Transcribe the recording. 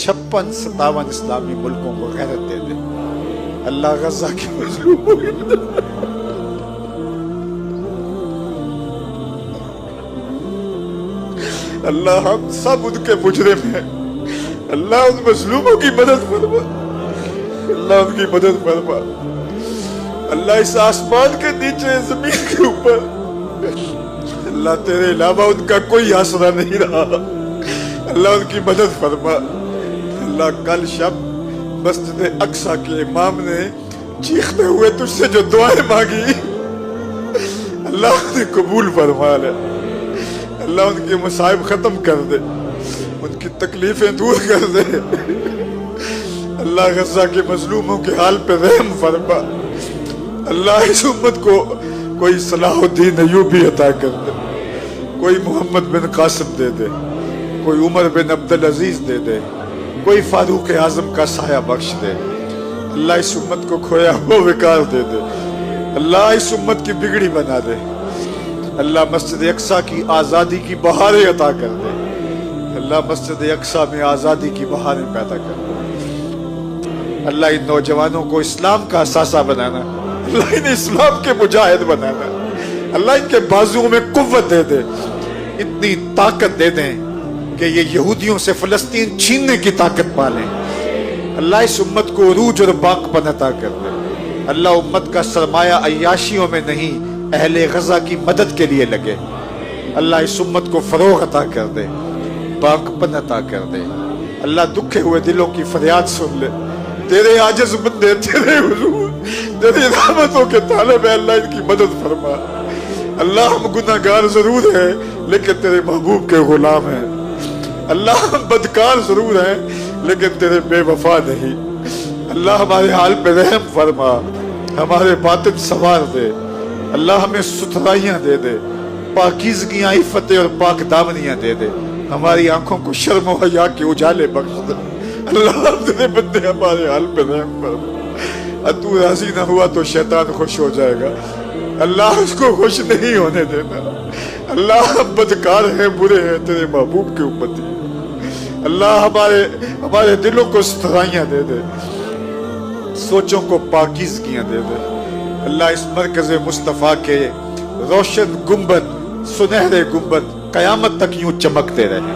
56-57 اسلامی ملکوں کو غیرت دے دے. اللہ غزہ کے مظلوموں کی مدد. اللہ ہم سب ان کے مجرم ہیں. اللہ ان مظلوموں کی مدد فرما. اللہ ان کی مدد فرما. اللہ اس آسمان کے نیچے زمین کے اوپر اللہ تیرے علاوہ ان کا کوئی آسرا نہیں رہا. اللہ ان کی مدد فرما. اللہ کل شب مسجد اقصی کے امام نے چیختے ہوئے تجھ سے جو دعائیں مانگی اللہ نے قبول فرما لے. اللہ ان کے مصائب ختم کر دے, ان کی تکلیفیں دور کر دے. اللہ غزہ کے مظلوموں کے حال پہ رحم فرما. اللہ اس امت کو کوئی صلاح الدین ایوبی عطا کر دے, کوئی محمد بن قاسم دے دے, کوئی عمر بن عبدالعزیز دے دے, کوئی فاروق اعظم کا سایہ بخش دے. اللہ اس امت کو کھویا ہوا وقار دے دے. اللہ اس امت کی بگڑی بنا دے. اللہ مسجد اقصی کی آزادی کی بہاریں عطا کر دے. اللہ مسجد اقصی میں آزادی کی بہاریں پیدا کر دے. اللہ ان نوجوانوں کو اسلام کا اثاثہ بنانا. اللہ انہیں اسلام کے مجاہد بنانا. اللہ ان کے بازوؤں میں قوت دے دے, اتنی طاقت دے دیں کہ یہ یہودیوں سے فلسطین چھیننے کی طاقت پالیں. اللہ اس امت کو عروج اور باقپن عطا کر دے. اللہ امت کا سرمایہ عیاشیوں میں نہیں اہل غزہ کی مدد کے لیے لگے. اللہ اس امت کو فروغ عطا کر دے, باقپن عطا کر دے. اللہ دکھے ہوئے دلوں کی فریاد سن لے. تیرے عاجز بندے تیرے حضور تیری رحمتوں کے طالب ہے. اللہ ان کی مدد فرما. اللہ ہم گناہگار ضرور ہیں لیکن تیرے محبوب کے غلام ہیں. اللہ ہم بدکار ضرور ہیں لیکن تیرے بے وفا نہیں. اللہ ہمارے حال پہ رحم فرما, ہمارے باطن سنوار دے. اللہ ہمیں ستھرائیاں دے دے, پاکیزگیاں عفتیں اور پاک دامنیاں دے دے. ہماری آنکھوں کو شرم و حیا کے اجالے بخش دے. اللہ تیرے بندے ہمارے حال پہ رحم فرما. تو راضی نہ ہوا تو شیطان خوش ہو جائے گا. اللہ اس کو خوش نہیں ہونے دینا. اللہ ہم بدکار ہیں, برے ہیں, تیرے محبوب کے امتی ہیں. اللہ ہمارے دلوں کو ستھرائیاں دے دے, سوچوں کو پاکیزگیاں دے دے. اللہ اس مرکز مصطفیٰ کے روشن گنبد, سنہرے گنبد قیامت تک یوں چمکتے رہے.